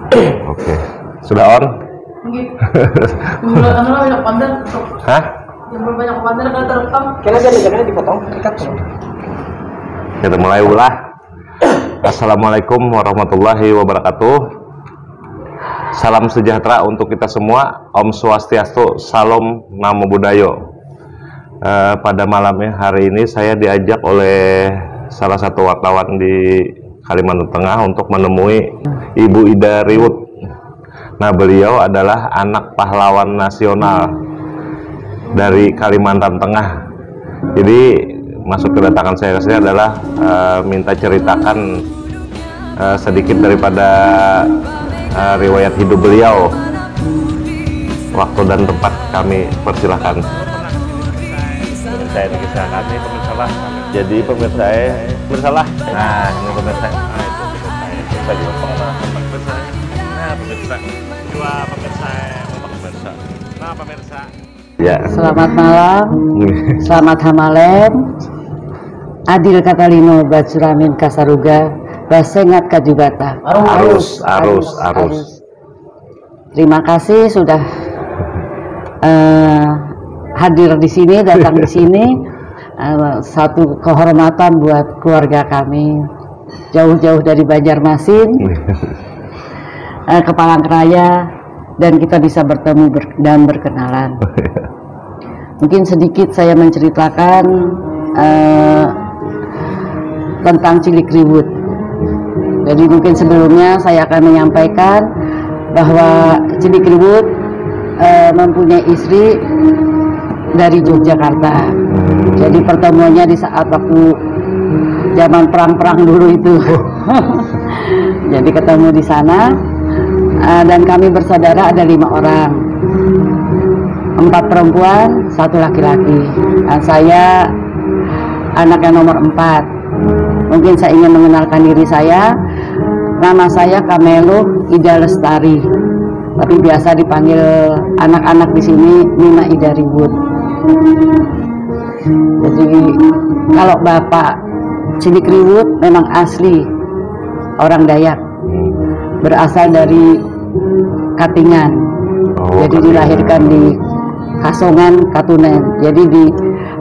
Oke. Sudah on? Banyak konten. Hah? Yang banyak konten kalau terekam. Kayaknya dipotong. Kita mulai ulah. Assalamualaikum warahmatullahi wabarakatuh. Salam sejahtera untuk kita semua. Om Swastiastu, Salam Namo Buddhayo. Pada malamnya hari ini saya diajak oleh salah satu wartawan di Kalimantan Tengah untuk menemui Ibu Ida Riwut. Nah, beliau adalah anak pahlawan nasional dari Kalimantan Tengah. Jadi masuk kedatangan saya ke sini adalah minta ceritakan sedikit daripada riwayat hidup beliau. Waktu dan tempat kami persilahkan. Saya kisah kami pemirsa lah. Jadi pemirsa lah. Nah, ini pemirsa. Nah, itu pemirsa juga pemirsa. Nah, pemirsa. Dua pemirsa. Nah, pemirsa. Ya. Selamat malam. Selamat hamalem. Adil Katalino Bacuramin Kasaruga Basengat Kajubata. Arus. Terima kasih sudah hadir di sini, datang di sini. Satu kehormatan buat keluarga kami, jauh-jauh dari Banjarmasin ke Palangkaraya, dan kita bisa bertemu dan berkenalan. Mungkin sedikit saya menceritakan tentang Cilik Riwut. Jadi mungkin sebelumnya saya akan menyampaikan bahwa Cilik Riwut mempunyai istri dari Yogyakarta. Jadi pertemuannya di saat waktu zaman perang-perang dulu itu. Jadi ketemu di sana, dan kami bersaudara ada 5 orang, 4 perempuan, 1 laki-laki. Dan saya anak yang nomor 4. Mungkin saya ingin mengenalkan diri saya. Nama saya Kamelo Ida Lestari, tapi biasa dipanggil anak-anak di sini Nina Ida Riwut. Jadi kalau Bapak Cilik Riwut memang asli orang Dayak, berasal dari Katingan. Jadi dilahirkan di Kasongan, Katunen. Jadi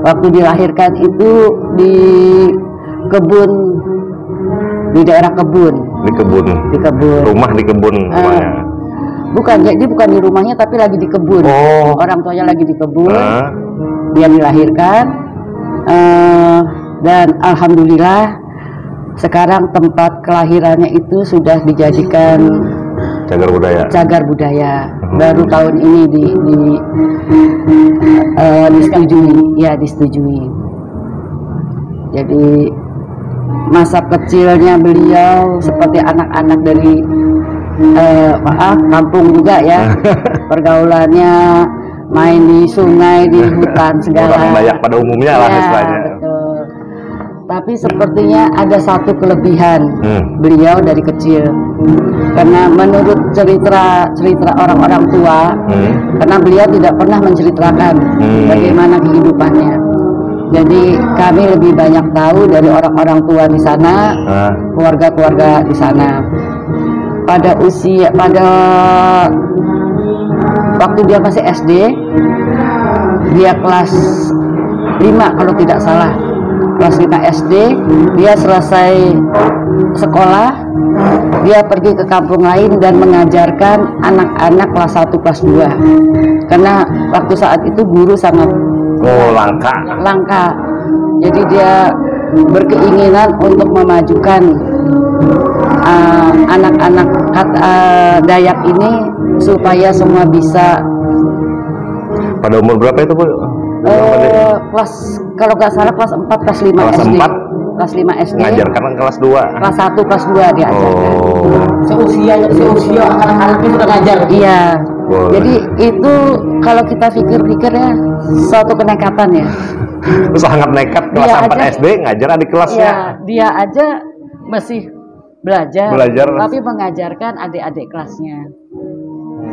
waktu dilahirkan itu di kebun, di daerah kebun. Di kebun. Rumah di kebun. Bukan, jadi bukan di rumahnya tapi lagi di kebun. Orang tuanya lagi di kebun. Dia dilahirkan, dan alhamdulillah sekarang tempat kelahirannya itu sudah dijadikan cagar budaya. Baru tahun ini disetujui. Jadi masa kecilnya beliau seperti anak-anak dari kampung juga ya. Pergaulannya main di sungai, di hutan segala. Orang Dayak pada umumnya lah istilahnya. Betul. Tapi sepertinya ada satu kelebihan beliau dari kecil. Karena menurut cerita orang-orang tua, karena beliau tidak pernah menceritakan bagaimana kehidupannya. Jadi kami lebih banyak tahu dari orang-orang tua di sana, keluarga-keluarga di sana. Pada waktu dia masih SD, dia kelas 5 kalau tidak salah, kelas 5 SD, dia selesai sekolah, dia pergi ke kampung lain dan mengajarkan anak-anak kelas 1, kelas 2. Karena waktu saat itu guru sangat langka. Jadi dia berkeinginan untuk memajukan anak-anak Dayak ini supaya semua bisa. Pada umur berapa itu, Bu? Kelas, kalau nggak salah kelas 4, kelas 5 kelas SD. 4? Kelas 5 SD. Ngajarkan kelas 2? Kelas 1, kelas 2 diajarkan. Seusia anak-anaknya sudah ngajar. Iya. Boleh. Jadi itu kalau kita pikir-pikir ya, suatu kenekatan ya. Sangat nekat, kelas 4 SD ngajar adik kelasnya. Iya, dia aja masih belajar, tapi mengajarkan adik-adik kelasnya.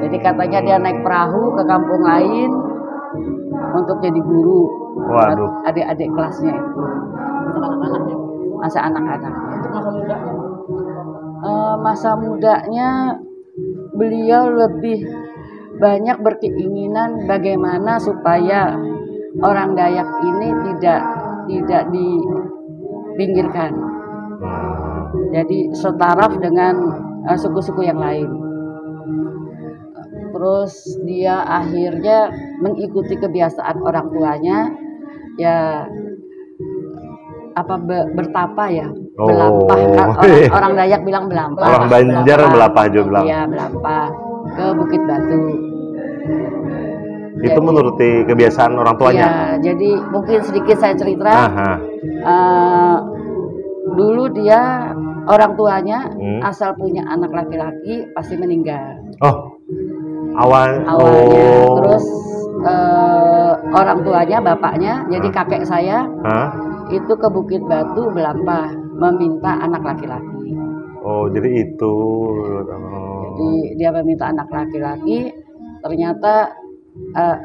Jadi katanya dia naik perahu ke kampung lain untuk jadi guru. Waduh. Adik-adik kelasnya itu. Masa anak-anak. Untuk masa muda. Masa mudanya beliau lebih banyak berkeinginan bagaimana supaya orang Dayak ini tidak dipinggirkan. Jadi setaraf dengan suku-suku yang lain. Terus dia akhirnya mengikuti kebiasaan orang tuanya, ya bertapa ya, belampah. Orang Dayak bilang belampah. Orang Banjar belapah juga bilang. Iya, belampah ke Bukit Batu. Itu menuruti kebiasaan orang tuanya. Iya, jadi mungkin sedikit saya cerita. Dulu dia orang tuanya asal punya anak laki-laki pasti meninggal. Oh, awalnya. Terus orang tuanya, bapaknya, jadi kakek saya itu ke Bukit Batu belampah meminta anak laki-laki. Oh, jadi itu. Jadi dia meminta anak laki-laki, ternyata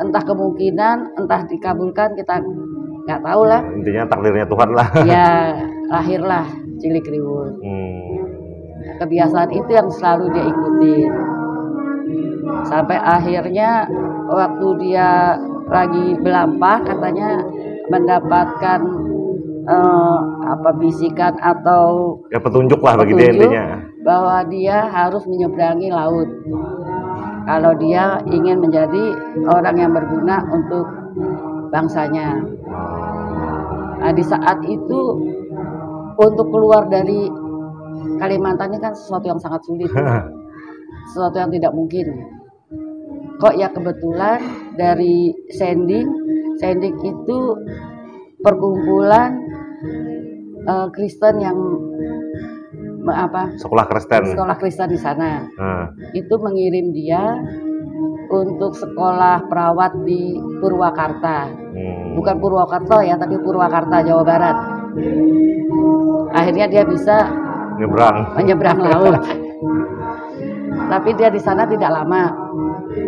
entah kemungkinan, entah dikabulkan, kita nggak tahu lah. Intinya takdirnya Tuhan lah. Ya, lahirlah Cilikriwut. Kebiasaan itu yang selalu dia ikutin. Sampai akhirnya waktu dia lagi belampah, katanya mendapatkan bisikan atau ya petunjuk lah bagi dia intinya, bahwa dia harus menyeberangi laut kalau dia ingin menjadi orang yang berguna untuk bangsanya. Nah, di saat itu untuk keluar dari Kalimantan ini kan sesuatu yang sangat sulit, sesuatu yang tidak mungkin. Kok ya kebetulan dari Sending itu perkumpulan Kristen yang sekolah Kristen di sana. Itu mengirim dia untuk sekolah perawat di Purwakarta. Bukan Purwokerto ya, tapi Purwakarta, Jawa Barat. Akhirnya dia bisa menyeberang laut. Tapi dia di sana tidak lama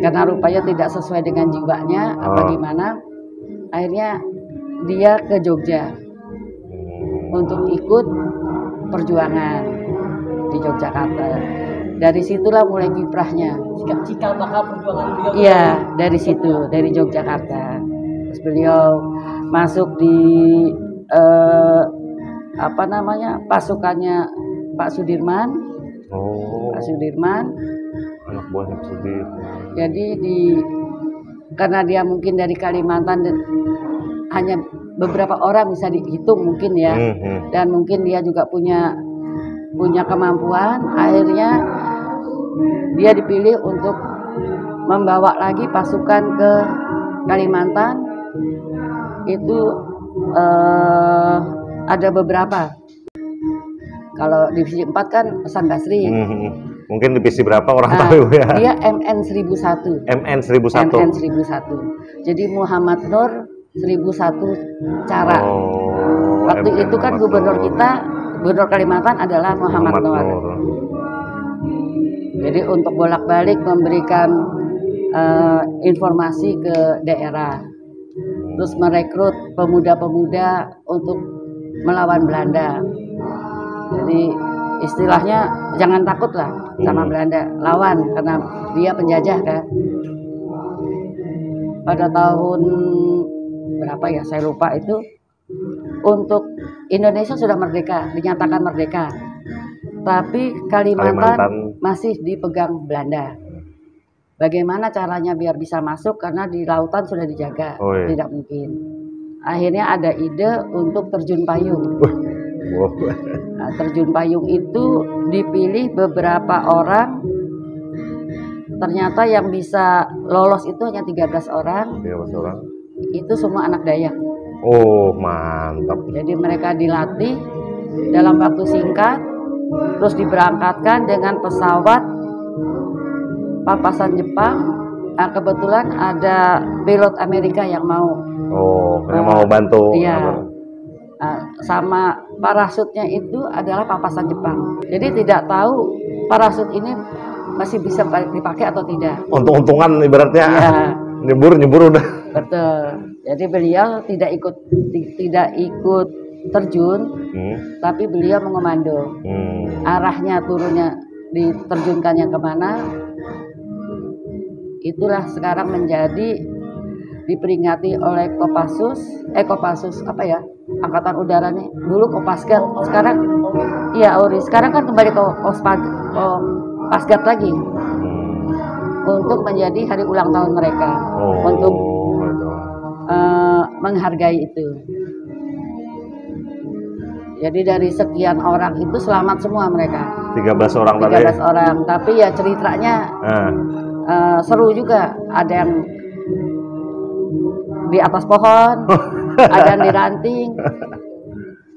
karena rupanya tidak sesuai dengan jiwanya apa gimana. Akhirnya dia ke Jogja untuk ikut perjuangan di Yogyakarta. Dari situlah mulai kiprahnya. Cikal bakal perjuangan beliau. Iya, dari situ, dari Yogyakarta. Terus beliau masuk di pasukannya Pak Sudirman. Pak Sudirman. Anak buahnya Pak Sudirman. Jadi karena dia mungkin dari Kalimantan dan hanya beberapa orang bisa dihitung mungkin ya, dan mungkin dia juga punya kemampuan. Akhirnya dia dipilih untuk membawa lagi pasukan ke Kalimantan. Itu ada beberapa. Kalau divisi 4 kan Hasan Basri. Mungkin divisi berapa orang tahu ya? Dia MN 1001. MN 1001. MN 1001. Jadi Muhammad Nur 1001 cara. Waktu itu kan gubernur Kalimantan adalah Muhammad Nur. Jadi untuk bolak-balik memberikan informasi ke daerah. Terus merekrut pemuda-pemuda untuk melawan Belanda. Jadi istilahnya jangan takut lah sama Belanda, lawan karena dia penjajah kan. Pada tahun berapa ya saya lupa itu, untuk Indonesia sudah merdeka, dinyatakan merdeka, tapi Kalimantan masih dipegang Belanda. Bagaimana caranya biar bisa masuk karena di lautan sudah dijaga, tidak mungkin. Akhirnya ada ide untuk terjun payung. Nah, terjun payung itu dipilih beberapa orang. Ternyata yang bisa lolos itu hanya 13 orang. 13 orang. Itu semua anak Dayak. Oh, mantap. Jadi mereka dilatih dalam waktu singkat, terus diberangkatkan dengan pesawat papasan Jepang. Nah, kebetulan ada pilot Amerika yang mau. Yang mau bantu. Iya. Sama parasutnya itu adalah papasan Jepang. Jadi tidak tahu parasut ini masih bisa dipakai atau tidak. Untung-untungan ibaratnya. Ya. Nyebur udah. Betul. Jadi beliau tidak ikut terjun, tapi beliau mengomando. Arahnya turunnya diterjunkan yang kemana, itulah sekarang menjadi diperingati oleh Kopassus apa ya, Angkatan Udara nih, dulu Kopasgat, sekarang iya Ori, sekarang kan kembali ke Kopasgat lagi untuk menjadi hari ulang tahun mereka, untuk menghargai itu. Jadi dari sekian orang itu selamat semua mereka. 13 orang 13 tadi. orang, tapi ya ceritanya seru juga. Ada yang di atas pohon, ada yang di ranting.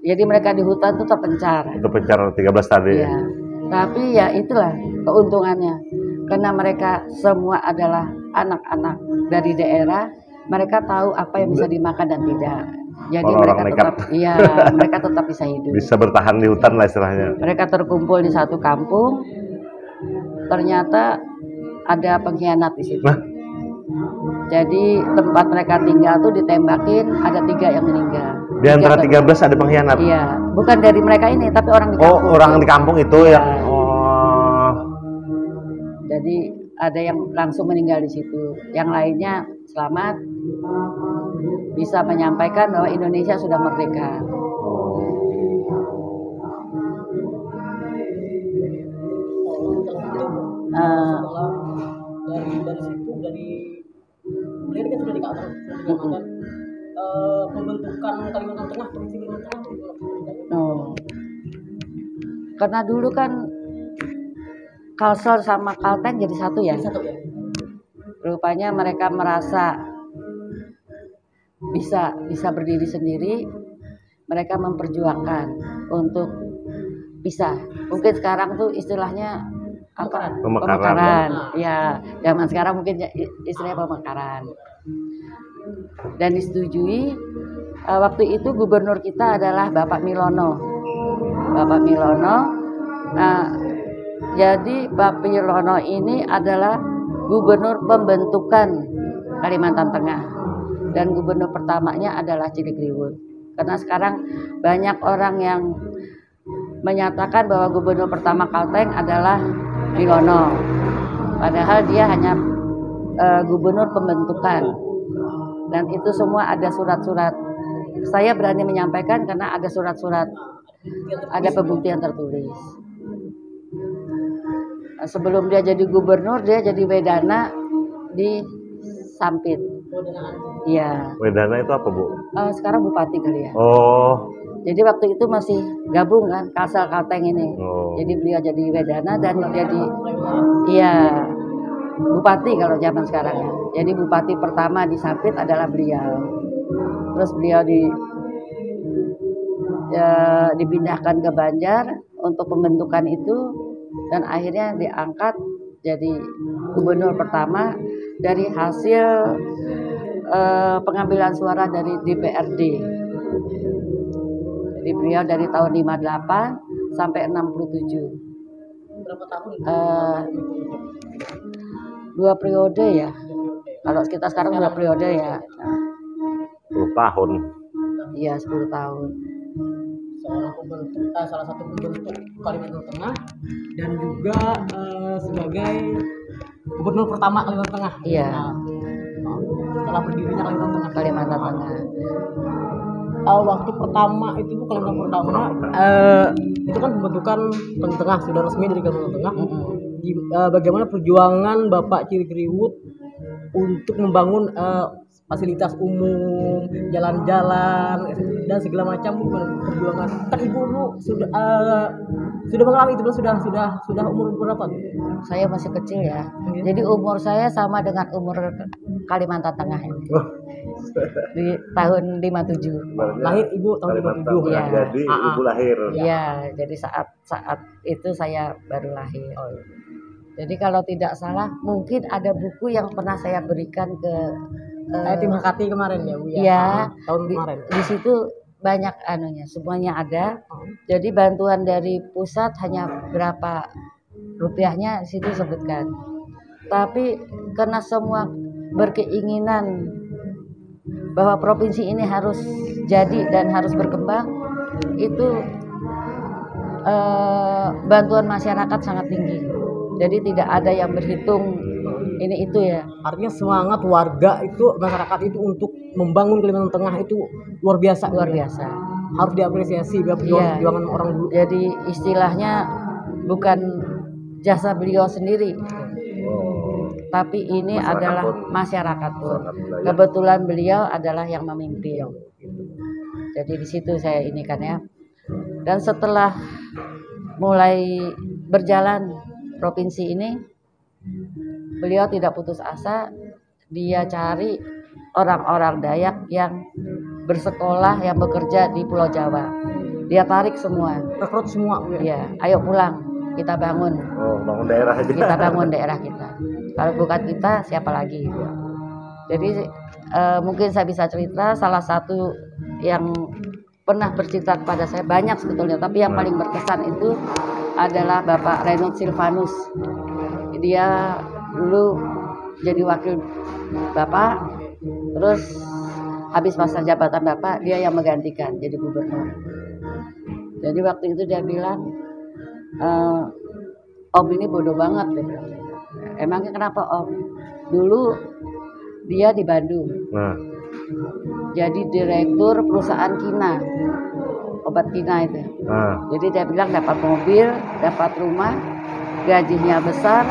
Jadi mereka di hutan itu terpencar. Terpencar 13 tadi. Ya. Tapi ya itulah keuntungannya. Karena mereka semua adalah anak-anak dari daerah, mereka tahu apa yang bisa dimakan dan tidak. Jadi mereka tetap, iya, mereka tetap bisa hidup. Bisa bertahan di hutan lah istilahnya. Mereka terkumpul di satu kampung, ternyata ada pengkhianat di situ. Jadi tempat mereka tinggal tuh ditembakin, ada 3 yang meninggal. Di antara 13 ada pengkhianat? Iya, bukan dari mereka ini, tapi orang di kampung. Oh, orang di kampung itu ya. yang... Jadi ada yang langsung meninggal di situ. Yang lainnya selamat, bisa menyampaikan bahwa Indonesia sudah merdeka. Dari situ, dari beliau kan sudah dikatakan pembentukan Kalimantan Tengah, provinsi Kalimantan Tengah. Karena dulu kan Kalsel sama Kalteng jadi satu ya. Rupanya mereka merasa bisa berdiri sendiri. Mereka memperjuangkan untuk bisa. Mungkin sekarang tuh istilahnya apa? Pemekaran. Ya, zaman sekarang mungkin istilahnya pemekaran. Dan disetujui. Waktu itu gubernur kita adalah Bapak Milono. Jadi Bapak Milono ini adalah gubernur pembentukan Kalimantan Tengah, dan gubernur pertamanya adalah Cilikriwut. Karena sekarang banyak orang yang menyatakan bahwa gubernur pertama Kalteng adalah Milono, padahal dia hanya gubernur pembentukan, dan itu semua ada surat-surat. Saya berani menyampaikan karena ada surat-surat, ada pembuktian tertulis. Sebelum dia jadi gubernur, dia jadi wedana di Sampit. Iya. Wedana itu apa, Bu? Sekarang bupati kali ya. Oh. Jadi waktu itu masih gabung kan, Kalsel Kalteng ini. Oh. Jadi beliau jadi wedana dan jadi bupati kalau zaman sekarang ya. Jadi bupati pertama di Sampit adalah beliau. Terus beliau dipindahkan ke Banjar untuk pembentukan itu, dan akhirnya diangkat jadi gubernur pertama dari hasil pengambilan suara dari DPRD. Jadi beliau dari tahun 58 sampai 67. Berapa tahun? 2 periode ya. Kalau kita sekarang 2 periode ya. 10 tahun. Iya, 10 tahun. Salah satu pembentuk Kalimantan Tengah, dan juga sebagai gubernur pertama Kalimantan Tengah. Iya. Setelah berdirinya Kalimantan Tengah. Waktu pertama itu Kalimantan pertama itu kan pembentukan Kalimantan Tengah sudah resmi dari Kalimantan Tengah. Bagaimana perjuangan Bapak Cilikriwut untuk membangun fasilitas umum, jalan-jalan dan segala macam, perjuangan. Kan Ibu sudah mengalami itu, sudah umur berapa? Saya masih kecil ya. Jadi umur saya sama dengan umur Kalimantan Tengah ini. Di tahun 57. Lahir Ibu tahun 57. Ya. Jadi Ibu lahir. Iya, jadi saat itu saya baru lahir. Jadi kalau tidak salah mungkin ada buku yang pernah saya berikan ke tim Hakati kemarin ya, Bu ya. Iya, tahun kemarin. Di situ banyak anunya, semuanya ada. Jadi bantuan dari pusat hanya berapa rupiahnya di situ sebutkan. Tapi karena semua berkeinginan bahwa provinsi ini harus jadi dan harus berkembang, itu bantuan masyarakat sangat tinggi. Jadi tidak ada yang berhitung ini itu ya. Artinya semangat warga itu, masyarakat itu untuk membangun Kalimantan Tengah itu luar biasa. Luar biasa. Harus diapresiasi Iya. perjuangan orang dulu. Jadi istilahnya bukan jasa beliau sendiri, tapi ini Masyarakat adalah pun. masyarakat pun. Masyarakat budaya. Kebetulan beliau adalah yang memimpin. Jadi di situ saya ini kan ya. Dan setelah mulai berjalan provinsi ini, beliau tidak putus asa. Dia cari orang-orang Dayak yang bersekolah, yang bekerja di Pulau Jawa. Dia tarik semua. Rekrut semua. Ya, ayo pulang, kita bangun. Oh, bangun daerah aja. Kita bangun daerah kita. Kalau bukan kita, siapa lagi? Jadi mungkin saya bisa cerita salah satu yang pernah bercerita kepada saya, banyak sebetulnya, tapi yang paling berkesan itu adalah Bapak Reynold Silvanus. Dia dulu jadi wakil Bapak, terus habis masa jabatan Bapak dia yang menggantikan jadi gubernur. Jadi waktu itu dia bilang, Om ini bodoh banget, dia bilang. Emangnya kenapa Om? Dulu dia di Bandung, Nah, jadi direktur perusahaan Kina, obat Kina itu. nah, Jadi dia bilang dapat mobil, dapat rumah, gajinya besar,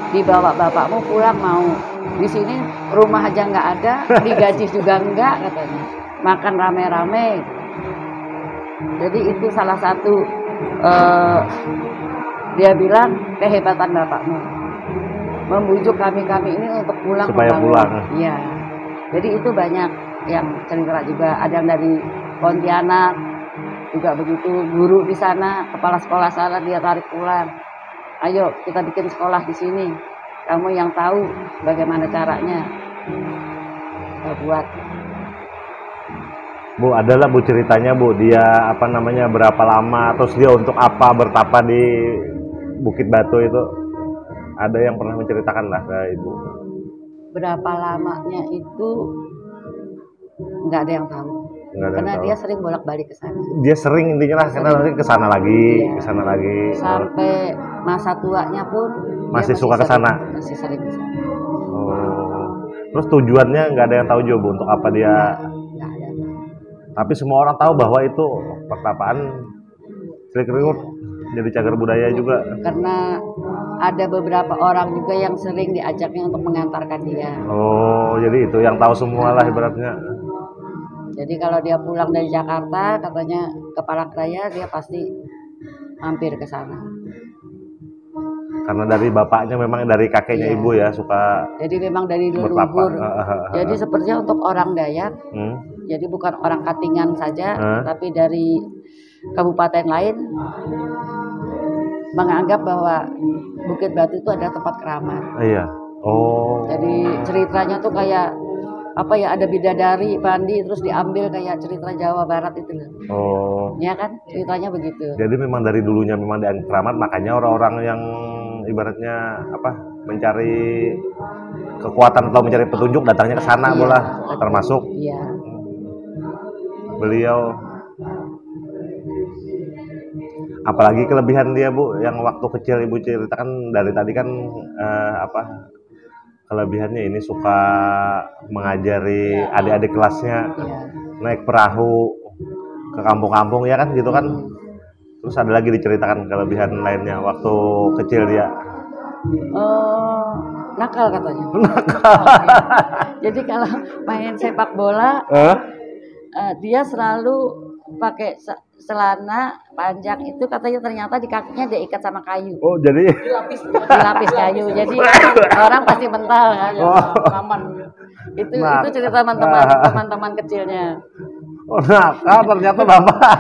dibawa bapakmu pulang mau. Di sini rumah aja nggak ada, digaji juga enggak katanya. Makan rame-rame. Jadi itu salah satu dia bilang kehebatan bapakmu. Membujuk kami-kami ini untuk pulang supaya membangun. pulang. Iya. Jadi itu banyak yang cerita juga, ada yang dari Pontianak juga begitu, guru di sana, kepala sekolah sana dia tarik pulang. Ayo kita bikin sekolah di sini. Kamu yang tahu bagaimana caranya. Kita buat. Bu, adalah Bu ceritanya Bu, dia apa namanya berapa lama, terus dia untuk apa bertapa di Bukit Batu itu, ada yang pernah menceritakan lah ke Ibu. Berapa lamanya itu nggak ada yang tahu. Nggak ada yang Karena tahu. dia sering bolak-balik ke sana. Dia sering intinya lah, karena nanti ke sana lagi, Iya. ke sana lagi. Sampai masa tuanya pun dia Masih suka ke sering- sana? Masih sering ke sana. Oh. Terus tujuannya nggak ada yang tahu juga Bu, untuk apa dia. Nggak ada. Tapi semua orang tahu bahwa itu pertapaan Cilikriwut jadi cagar budaya juga. Karena ada beberapa orang juga yang sering diajaknya untuk mengantarkan dia. Oh, jadi itu yang tahu semua lah ibaratnya. Jadi kalau dia pulang dari Jakarta, katanya ke Palangkaraya, dia pasti mampir ke sana. Karena dari bapaknya memang dari kakeknya Iya. Ibu ya suka Jadi memang dari bertapa. leluhur. Jadi sepertinya untuk orang Dayak, Hmm. jadi bukan orang Katingan saja, Hah? tapi dari kabupaten lain menganggap bahwa Bukit Batu itu adalah tempat keramat. Iya. Oh. Jadi ceritanya tuh kayak apa ya, ada bidadari mandi terus diambil kayak cerita Jawa Barat itu loh. Oh. Ya kan, ceritanya begitu. Jadi memang dari dulunya memang dianggap keramat, makanya orang-orang yang ibaratnya apa mencari kekuatan atau mencari petunjuk datangnya ke sana Iya. bola, termasuk Iya. beliau. Apalagi kelebihan dia Bu, yang waktu kecil Ibu ceritakan dari tadi kan apa kelebihannya ini suka mengajari adik-adik kelasnya Iya. naik perahu ke kampung-kampung ya kan gitu kan. Terus ada lagi diceritakan kelebihan lainnya waktu kecil dia. Nakal katanya. Jadi kalau main sepak bola, dia selalu pakai celana panjang itu, katanya ternyata di kakinya dia ikat sama kayu, Oh jadi dilapis kayu. Jadi orang pasti mental kan. Aman. Itu Nah. itu cerita teman-teman kecilnya. oh nakal ternyata bapak.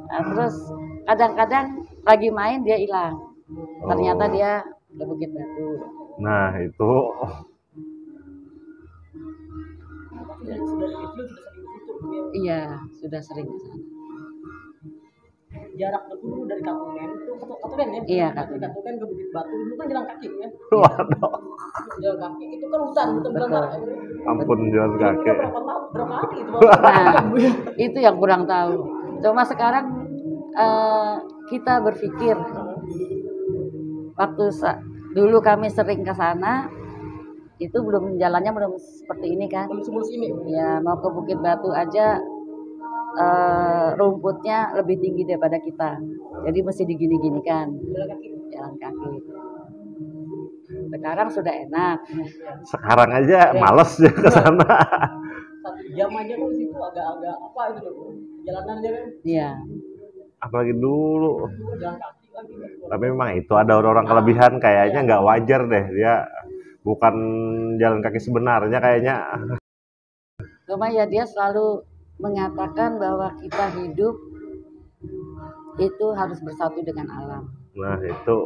Nah, terus kadang-kadang lagi main dia hilang. Ternyata dia ke Bukit Batu. Nah itu Dari kecil sudah sering ke situ. Iya, sudah sering ke sana. Jaraknya dulu dari Katulen itu Katulen ya. Iya, Dari Katulen ke Bukit Batu dulu kan jalan kaki ya. waduh, Jalan kaki itu kan hutan belantara. ampun jalan kaki. Berapa hari itu? Nah, itu yang kurang tahu. Cuma sekarang kita berpikir waktu dulu kami sering ke sana, itu jalannya belum seperti ini kan. Belum semulus ini. Ya, mau ke Bukit Batu aja rumputnya lebih tinggi daripada kita. Jadi mesti digini-ginikan. Jalan kaki. Sekarang sudah enak. Sekarang aja males ya ke sana. 1 jam aja kok di situ agak-agak apa itu loh. Jalanannya kan. Iya. Apalagi dulu. Jalan kaki lagi. Tapi memang itu ada orang-orang kelebihan kayaknya nggak wajar deh, dia bukan jalan kaki sebenarnya kayaknya. Cuma ya dia selalu mengatakan bahwa kita hidup itu harus bersatu dengan alam. Nah itu.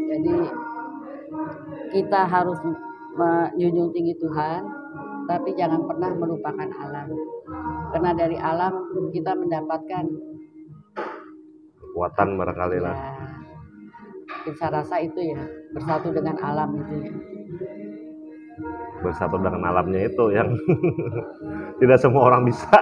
Jadi kita harus menjunjung tinggi Tuhan, tapi jangan pernah melupakan alam. Karena dari alam kita mendapatkan Kekuatan barangkali lah. Ya, saya rasa itu ya, bersatu dengan alam itu ya. Bersatu dengan alamnya itu yang tidak semua orang bisa.